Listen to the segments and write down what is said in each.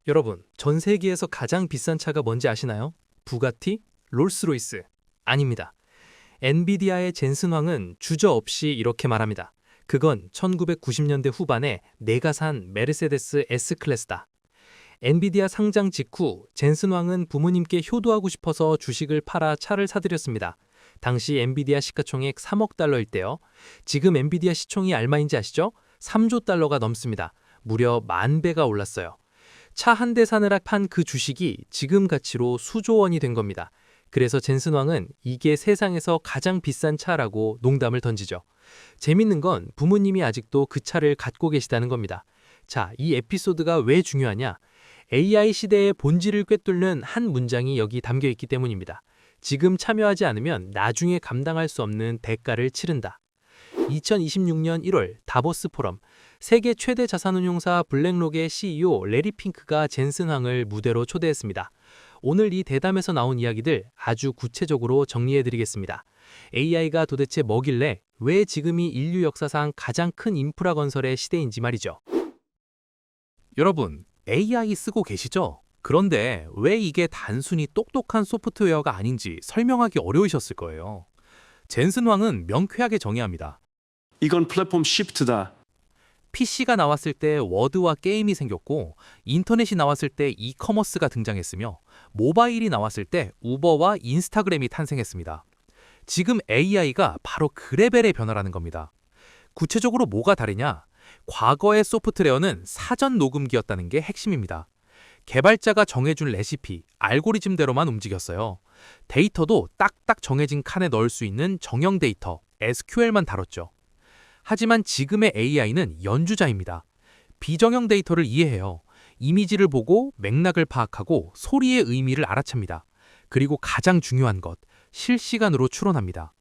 여러분, 전 세계에서 가장 비싼 차가 뭔지 아시나요? 부가티? 롤스로이스? 아닙니다. 엔비디아의 젠슨 황은 주저없이 이렇게 말합니다. 그건 1990년대 후반에 내가 산 메르세데스 S클래스다. 엔비디아 상장 직후 젠슨 황은 부모님께 효도하고 싶어서 주식을 팔아 차를 사들였습니다. 당시 엔비디아 시가총액 3억 달러일 때요. 지금 엔비디아 시총이 얼마인지 아시죠? 3조 달러가 넘습니다. 무려 10,000배가 올랐어요. 차 한 대 사느라 판 그 주식이 지금 가치로 수조 원이 된 겁니다. 그래서 젠슨 황은 이게 세상에서 가장 비싼 차라고 농담을 던지죠. 재밌는 건 부모님이 아직도 그 차를 갖고 계시다는 겁니다. 자, 이 에피소드가 왜 중요하냐? AI 시대의 본질을 꿰뚫는 한 문장이 여기 담겨 있기 때문입니다. 지금 참여하지 않으면 나중에 감당할 수 없는 대가를 치른다. 2026년 1월 다보스 포럼, 세계 최대 자산운용사 블랙록의 CEO 레리 핑크가 젠슨 황을 무대로 초대했습니다. 오늘 이 대담에서 나온 이야기들 아주 구체적으로 정리해드리겠습니다. AI가 도대체 뭐길래 왜 지금이 인류 역사상 가장 큰 인프라 건설의 시대인지 말이죠. 여러분, AI 쓰고 계시죠? 그런데 왜 이게 단순히 똑똑한 소프트웨어가 아닌지 설명하기 어려우셨을 거예요. 젠슨 황은 명쾌하게 정의합니다. 이건 플랫폼 시프트다. PC가 나왔을 때 워드와 게임이 생겼고, 인터넷이 나왔을 때 이커머스가 등장했으며, 모바일이 나왔을 때 우버와 인스타그램이 탄생했습니다. 지금 AI가 바로 그 레벨의 변화라는 겁니다. 구체적으로 뭐가 다르냐? 과거의 소프트웨어는 사전 녹음기였다는 게 핵심입니다. 개발자가 정해준 레시피, 알고리즘대로만 움직였어요. 데이터도 딱딱 정해진 칸에 넣을 수 있는 정형 데이터, SQL만 다뤘죠. 하지만 지금의 AI는 연주자입니다. 비정형 데이터를 이해해요. 이미지를 보고 맥락을 파악하고 소리의 의미를 알아챕니다. 그리고 가장 중요한 것, 실시간으로 추론합니다.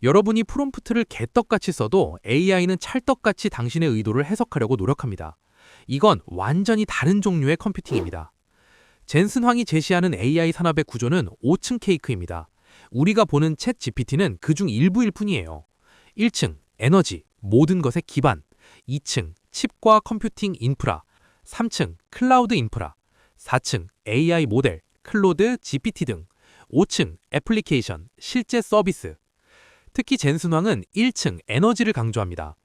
여러분이 프롬프트를 개떡같이 써도 AI는 찰떡같이 당신의 의도를 해석하려고 노력합니다. 이건 완전히 다른 종류의 컴퓨팅입니다. 젠슨 황이 제시하는 AI 산업의 구조는 5층 케이크입니다. 우리가 보는 챗 GPT는 그중 일부일 뿐이에요. 1층, 에너지, 모든 것의 기반. 2층, 칩과 컴퓨팅 인프라. 3층, 클라우드 인프라. 4층, AI 모델, 클로드, GPT 등. 5층, 애플리케이션, 실제 서비스. 특히 젠슨 황은 1층, 에너지를 강조합니다.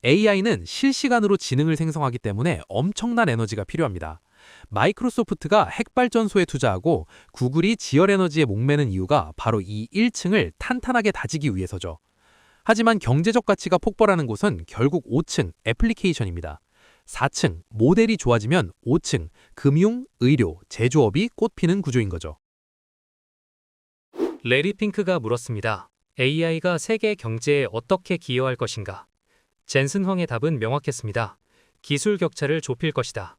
AI는 실시간으로 지능을 생성하기 때문에 엄청난 에너지가 필요합니다. 마이크로소프트가 핵발전소에 투자하고 구글이 지열에너지에 목매는 이유가 바로 이 1층을 탄탄하게 다지기 위해서죠. 하지만 경제적 가치가 폭발하는 곳은 결국 5층 애플리케이션입니다. 4층 모델이 좋아지면 5층 금융, 의료, 제조업이 꽃피는 구조인 거죠. 레리 핑크가 물었습니다. AI가 세계 경제에 어떻게 기여할 것인가? 젠슨 황의 답은 명확했습니다. 기술 격차를 좁힐 것이다.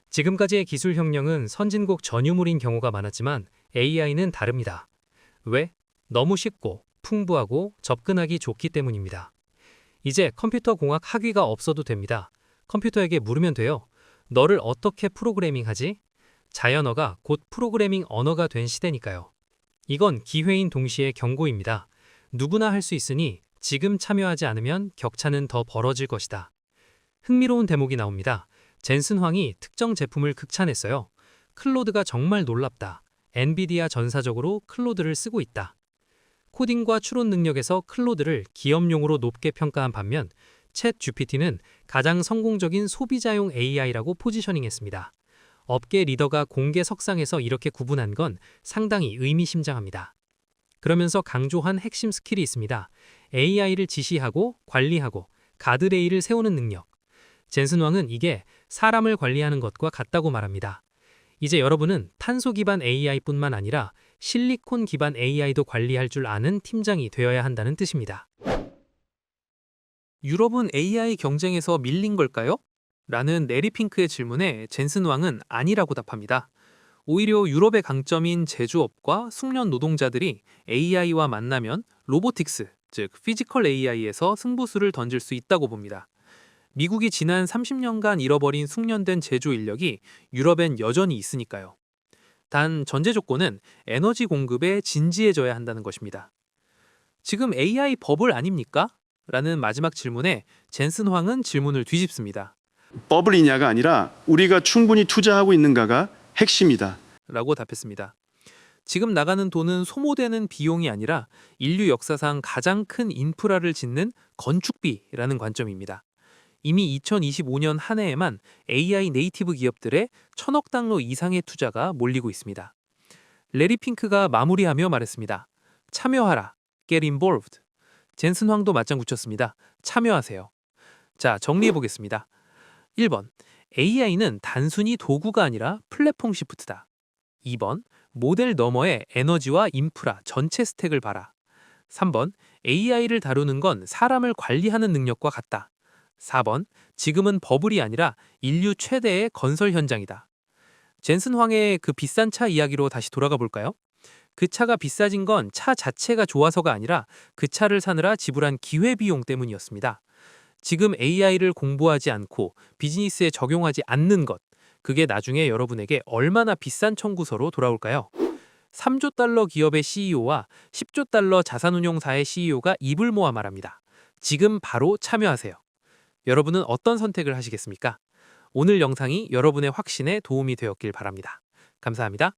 지금까지의 기술 혁명은 선진국 전유물인 경우가 많았지만 AI는 다릅니다. 왜? 너무 쉽고 풍부하고 접근하기 좋기 때문입니다. 이제 컴퓨터 공학 학위가 없어도 됩니다. 컴퓨터에게 물으면 돼요. 너를 어떻게 프로그래밍하지? 자연어가 곧 프로그래밍 언어가 된 시대니까요. 이건 기회인 동시에 경고입니다. 누구나 할 수 있으니 지금 참여하지 않으면 격차는 더 벌어질 것이다. 흥미로운 대목이 나옵니다. 젠슨 황이 특정 제품을 극찬했어요. 클로드가 정말 놀랍다. 엔비디아 전사적으로 클로드를 쓰고 있다. 코딩과 추론 능력에서 클로드를 기업용으로 높게 평가한 반면 챗 GPT는 가장 성공적인 소비자용 AI라고 포지셔닝했습니다. 업계 리더가 공개 석상에서 이렇게 구분한 건 상당히 의미심장합니다. 그러면서 강조한 핵심 스킬이 있습니다. AI를 지시하고 관리하고 가드레일을 세우는 능력. 젠슨 황은 이게 사람을 관리하는 것과 같다고 말합니다. 이제 여러분은 탄소 기반 AI뿐만 아니라 실리콘 기반 AI도 관리할 줄 아는 팀장이 되어야 한다는 뜻입니다. 유럽은 AI 경쟁에서 밀린 걸까요? 라는 레리 핑크의 질문에 젠슨 황은 아니라고 답합니다. 오히려 유럽의 강점인 제조업과 숙련 노동자들이 AI와 만나면 로보틱스, 즉 피지컬 AI에서 승부수를 던질 수 있다고 봅니다. 미국이 지난 30년간 잃어버린 숙련된 제조 인력이 유럽엔 여전히 있으니까요. 단 전제 조건은 에너지 공급에 진지해져야 한다는 것입니다. 지금 AI 버블 아닙니까? 라는 마지막 질문에 젠슨 황은 질문을 뒤집습니다. 버블이냐가 아니라 우리가 충분히 투자하고 있는가가 핵심이다. 라고 답했습니다. 지금 나가는 돈은 소모되는 비용이 아니라 인류 역사상 가장 큰 인프라를 짓는 건축비라는 관점입니다. 이미 2025년 한 해에만 AI 네이티브 기업들의 1,000억 달러 이상의 투자가 몰리고 있습니다. 레리 핑크가 마무리하며 말했습니다. 참여하라. Get involved. 젠슨 황도 맞장 붙였습니다. 참여하세요. 자, 정리해 보겠습니다. 1번. AI는 단순히 도구가 아니라 플랫폼 시프트다. 2번. 모델 너머의 에너지와 인프라 전체 스택을 봐라. 3번. AI를 다루는 건 사람을 관리하는 능력과 같다. 4번. 지금은 버블이 아니라 인류 최대의 건설 현장이다. 젠슨 황의 그 비싼 차 이야기로 다시 돌아가 볼까요? 그 차가 비싸진 건 차 자체가 좋아서가 아니라 그 차를 사느라 지불한 기회비용 때문이었습니다. 지금 AI를 공부하지 않고 비즈니스에 적용하지 않는 것, 그게 나중에 여러분에게 얼마나 비싼 청구서로 돌아올까요? 3조 달러 기업의 CEO와 10조 달러 자산운용사의 CEO가 입을 모아 말합니다. 지금 바로 참여하세요. 여러분은 어떤 선택을 하시겠습니까? 오늘 영상이 여러분의 확신에 도움이 되었길 바랍니다. 감사합니다.